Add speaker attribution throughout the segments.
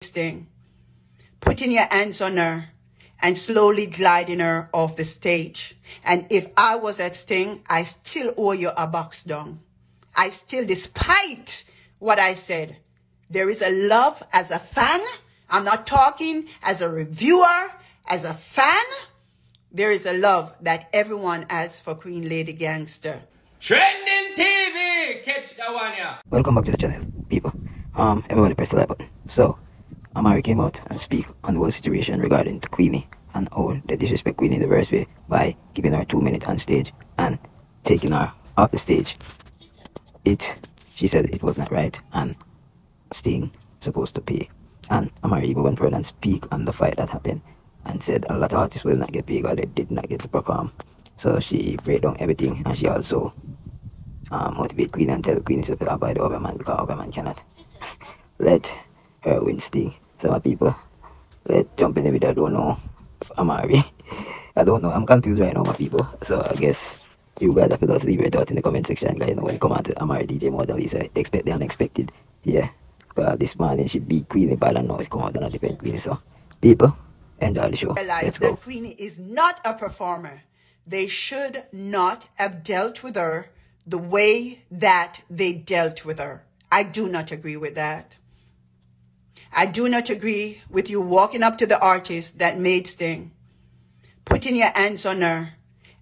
Speaker 1: Thing, putting your hands on her and slowly gliding her off the stage. And if I was at Sting, I still owe you a box down. I still, despite what I said, there is a love as a fan. I'm not talking as a reviewer, as a fan. There is a love that everyone has for Queen Lady Gangster.
Speaker 2: Trending TV! Catch that one, yeah.
Speaker 3: Welcome back to the channel, people. Everybody press the like button. So, Amari came out and speak on the whole situation regarding to Queenie and how they disrespect Queenie in the worst way by giving her 2 minutes on stage and taking her off the stage. She said it was not right and Sting supposed to pay. And Amari even went further and speak on the fight that happened and said a lot of artists will not get paid or they did not get the proper. So she break down everything and she also motivate Queen and tell Queen to pay by the other man because other man cannot let her win Sting. Some people let's jump in the video. I don't know Amari. I don't know. I'm confused right now, my people. So I guess you guys have to just leave your thoughts in the comment section, guys. You know, when you come out to Amari DJ more than Lisa, expect the unexpected. Yeah. This morning she beat Queenie, but I don't know she come out and defend Queenie. So people, enjoy the show. Let's go.
Speaker 1: That Queenie is not a performer. They should not have dealt with her the way that they dealt with her. I do not agree with that. I do not agree with you walking up to the artist that made Sting, putting your hands on her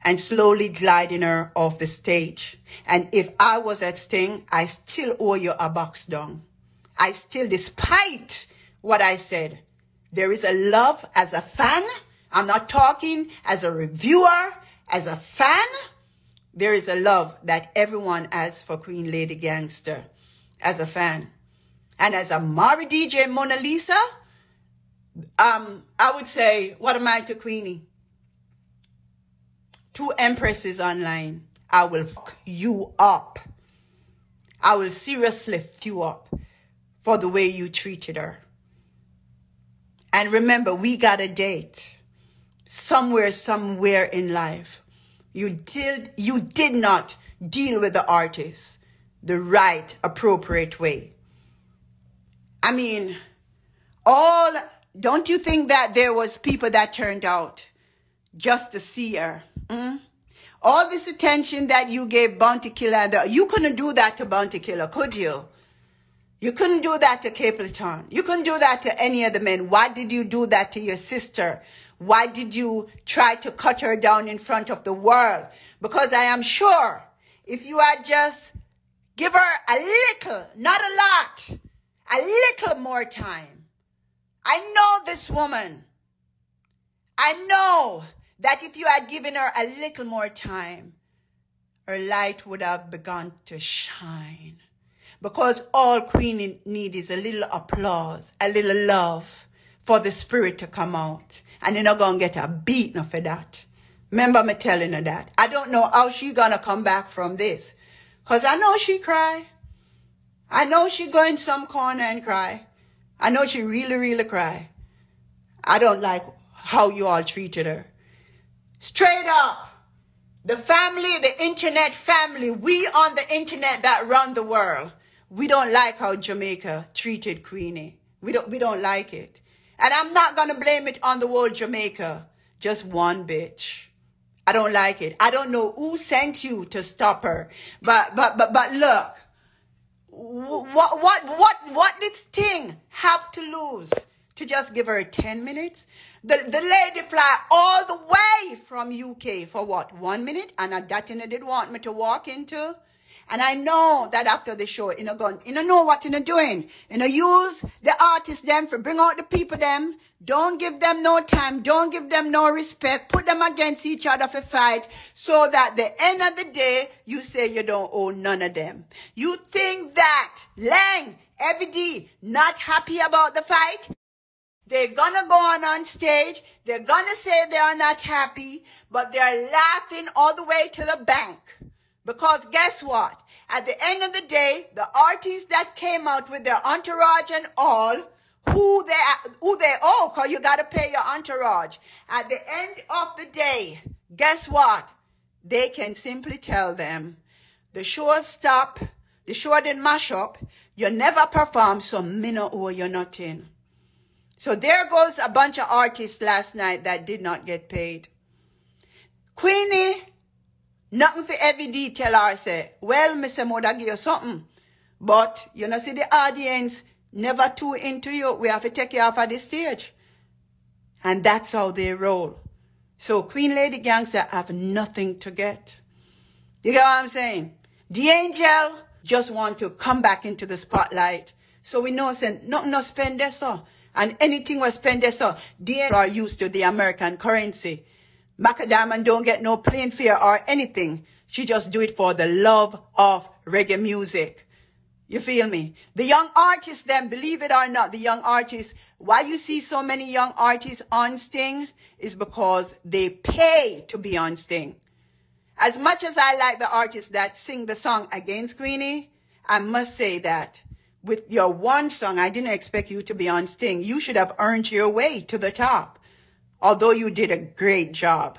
Speaker 1: and slowly gliding her off the stage. And if I was at Sting, I still owe you a box down. I still, despite what I said, there is a love as a fan. I'm not talking as a reviewer, as a fan. There is a love that everyone has for Queen Lady Gangster as a fan. And as a Amari DJ Mona Lisa, I would say, what am I to Queenie? 2 empresses online. I will fuck you up. I will seriously f you up for the way you treated her. And remember, we got a date somewhere in life. You did not deal with the artist the right, appropriate way. I mean, don't you think that there was people that turned out just to see her? All this attention that you gave Bounty Killer, you couldn't do that to Bounty Killer, could you? You couldn't do that to Capleton. You couldn't do that to any of the men. Why did you do that to your sister? Why did you try to cut her down in front of the world? Because I am sure if you had just give her a little, not a lot, a little more time. I know this woman. I know that if you had given her a little more time, her light would have begun to shine. Because all Queen needs is a little applause, a little love for the spirit to come out. And you're not going to get a beating for that. Remember me telling her that. I don't know how she going to come back from this. Because I know she cry. I know she go in some corner and cry. I know she really, really cry. I don't like how you all treated her. Straight up. The family, the internet family, we on the internet that run the world, we don't like how Jamaica treated Queenie. We don't like it. And I'm not going to blame it on the whole Jamaica. Just one bitch. I don't like it. I don't know who sent you to stop her. But look. What did Sting have to lose to just give her 10 minutes? The lady fly all the way from UK for what, 1 minute? And that you did want me to walk into. And I know that after the show, you know what you're doing. Use the artists them for bring out the people them. Don't give them no time. Don't give them no respect. Put them against each other for fight. So that the end of the day, you say you don't owe none of them. You think that Lang, FD, not happy about the fight? They're gonna go on stage. They're gonna say they are not happy. But they're laughing all the way to the bank. Because guess what? At the end of the day, the artists that came out with their entourage and all, who they owe, because you got to pay your entourage. At the end of the day, guess what? They can simply tell them, the show stop, the show didn't mash up, you never perform, so me no owe you nothing. So there goes a bunch of artists last night that did not get paid. Queenie, nothing for every detail I say. Well, Mr. Moda give you something. But, you know, see the audience never too into you. We have to take you off of the stage. And that's how they roll. So Queen Lady Gangster have nothing to get. You get what I'm saying? The angel just want to come back into the spotlight. So we know, say, nothing no spend this, so. And anything was spend this, so. The angel are used to the American currency. Macadam don't get no plane fare or anything. She just do it for the love of reggae music. You feel me? The young artists then, believe it or not, the young artists, why you see so many young artists on Sting is because they pay to be on Sting. As much as I like the artists that sing the song against Queenie, I must say that with your one song, I didn't expect you to be on Sting. You should have earned your way to the top, although you did a great job.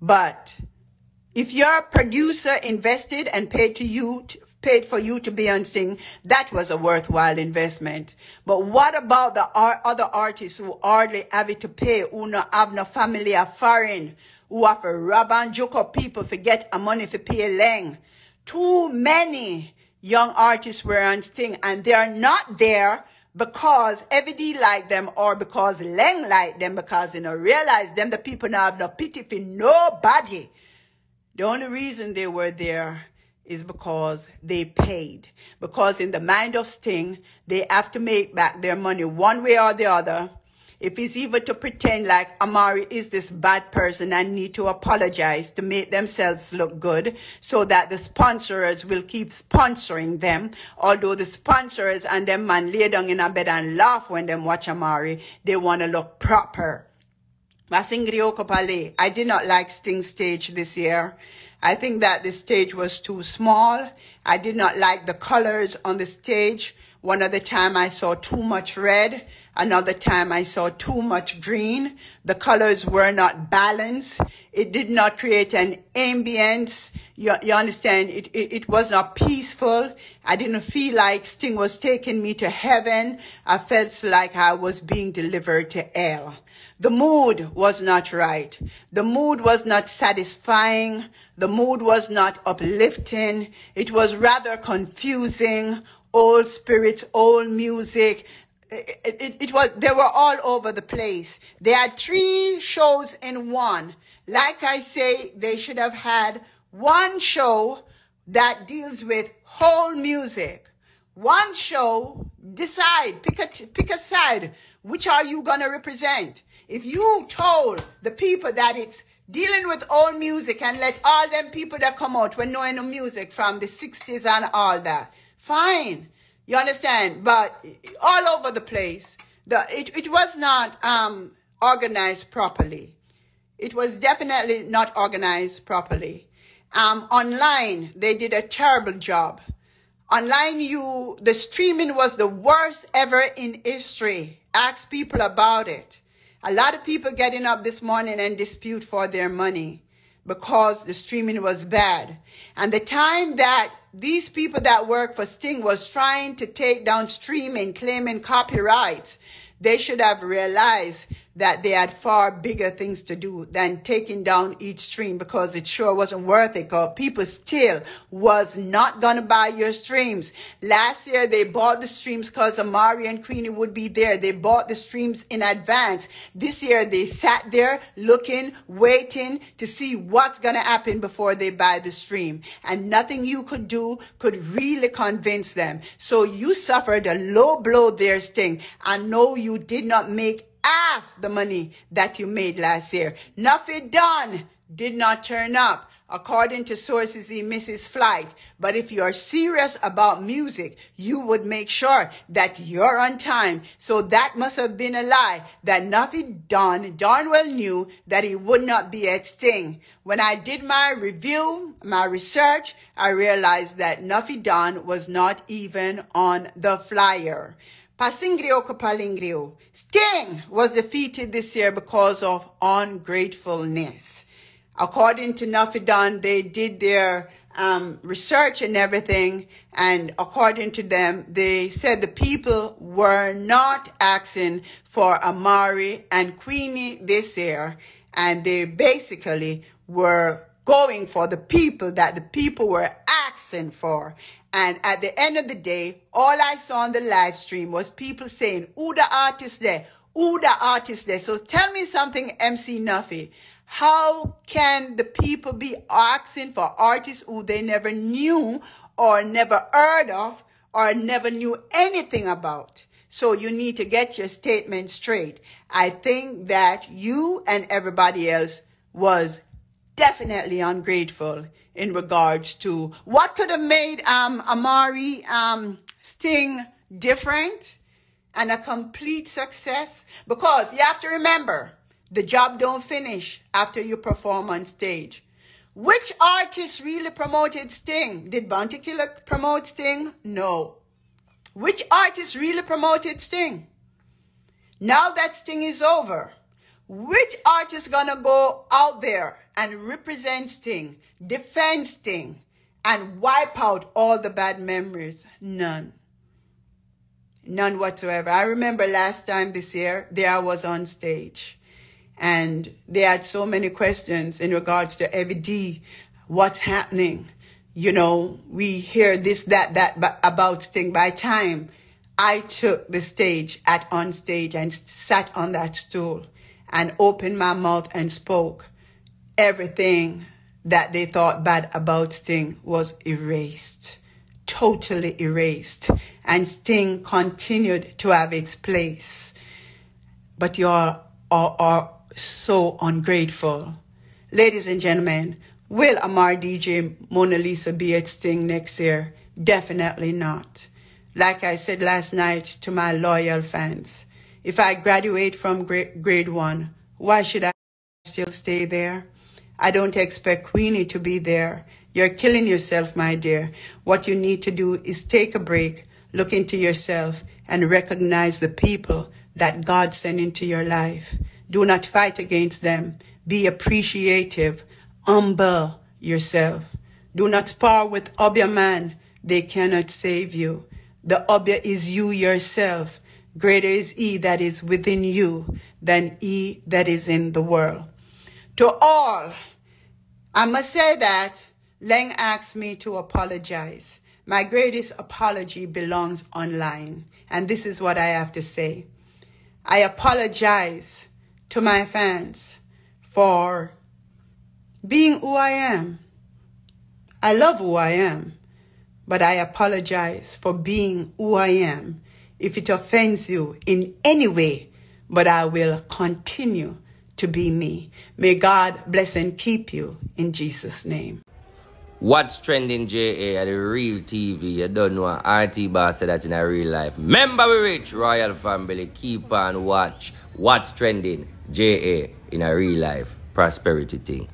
Speaker 1: But if your producer invested and paid for you to be on Sting, that was a worthwhile investment. But what about the other artists who hardly have it to pay, who not have no family or foreign, who have to rob and joke up people for get a money for pay leng? Too many young artists were on Sting, and they are not there because everybody like them or because leng like them, because they don't realize them, the people now have no pity for nobody. The only reason they were there is because they paid. Because in the mind of Sting, they have to make back their money one way or the other. If it's even to pretend like Amari is this bad person and need to apologize to make themselves look good so that the sponsors will keep sponsoring them. Although the sponsors and them man lay down in a bed and laugh when them watch Amari, they want to look proper. I did not like Sting's stage this year. I think that the stage was too small. I did not like the colors on the stage. One other time I saw too much red. Another time I saw too much green. The colors were not balanced. It did not create an ambience. You understand? It was not peaceful. I didn't feel like Sting was taking me to heaven. I felt like I was being delivered to hell. The mood was not right. The mood was not satisfying. The mood was not uplifting. It was rather confusing. Old spirits, old music. They were all over the place. They had 3 shows in one. Like I say, they should have had one show that deals with whole music. One show, decide, pick a side. Which are you going to represent? If you told the people that it's dealing with old music and let all them people that come out when knowing the music from the 60s and all that, fine. You understand? But all over the place, it was not organized properly. It was definitely not organized properly. Online, they did a terrible job. Online, the streaming was the worst ever in history. Ask people about it. A lot of people getting up this morning and dispute for their money because the streaming was bad. And the time that these people that work for Sting was trying to take down streaming, claiming copyrights, they should have realized that they had far bigger things to do than taking down each stream, because it sure wasn't worth it, because people still was not going to buy your streams. Last year, they bought the streams because Amari and Queenie would be there. They bought the streams in advance. This year, they sat there looking, waiting to see what's going to happen before they buy the stream. And nothing you could do could really convince them. So you suffered a low blow there, Sting. I know you did not make half the money that you made last year. Nothing done did not turn up. According to sources, he missed his flight. But if you are serious about music, you would make sure that you're on time. So that must have been a lie. That nothing done, darn well knew that he would not be at Sting. When I did my review, my research, I realized that Nuffy Don was not even on the flyer. Pasingrio Kapalingrio. Sting was defeated this year because of ungratefulness. According to Nuffy Don, they did their research and everything, and according to them, they said the people were not asking for Amari and Queenie this year, and they basically were going for the people that the people were asking for. And at the end of the day, all I saw on the live stream was people saying, who the artist there? Who the artist there? So tell me something, MC Nuffy. How can the people be asking for artists who they never knew or never heard of or never knew anything about? So you need to get your statement straight. I think that you and everybody else was definitely ungrateful in regards to what could have made Amari Sting different and a complete success. Because you have to remember, the job don't finish after you perform on stage. Which artist really promoted Sting? Did Bounty Killer promote Sting? No. Which artist really promoted Sting? Now that Sting is over, which artist gonna go out there and represent Sting, defend Sting, and wipe out all the bad memories? None. None whatsoever. I remember last time this year, there I was on stage. And they had so many questions in regards to Evie D. What's happening? You know, we hear this, that about Sting. By time I took the stage on stage and sat on that stool and opened my mouth and spoke, everything that they thought bad about Sting was erased. Totally erased. And Sting continued to have its place. But you are so ungrateful. Ladies and gentlemen, will Amari DJ Mona Lisa be at Sting next year? Definitely not. Like I said last night to my loyal fans, if I graduate from grade 1, why should I still stay there? I don't expect Queenie to be there. You're killing yourself, my dear. What you need to do is take a break, look into yourself, and recognize the people that God sent into your life. Do not fight against them. Be appreciative. Humble yourself. Do not spar with Obia man. They cannot save you. The Obia is you yourself. Greater is he that is within you than he that is in the world. To all, I must say that Leng asked me to apologize. My greatest apology belongs online. And this is what I have to say. I apologize to my fans for being who I am. I love who I am, but I apologize for being who I am if it offends you in any way, but I will continue to be me. May God bless and keep you in Jesus' name.
Speaker 2: What's trending, JA, at the real TV? You don't know. RT Boss said that in a real life. Remember we rich, royal family. Keep on watch. What's trending, JA, in a real life prosperity thing.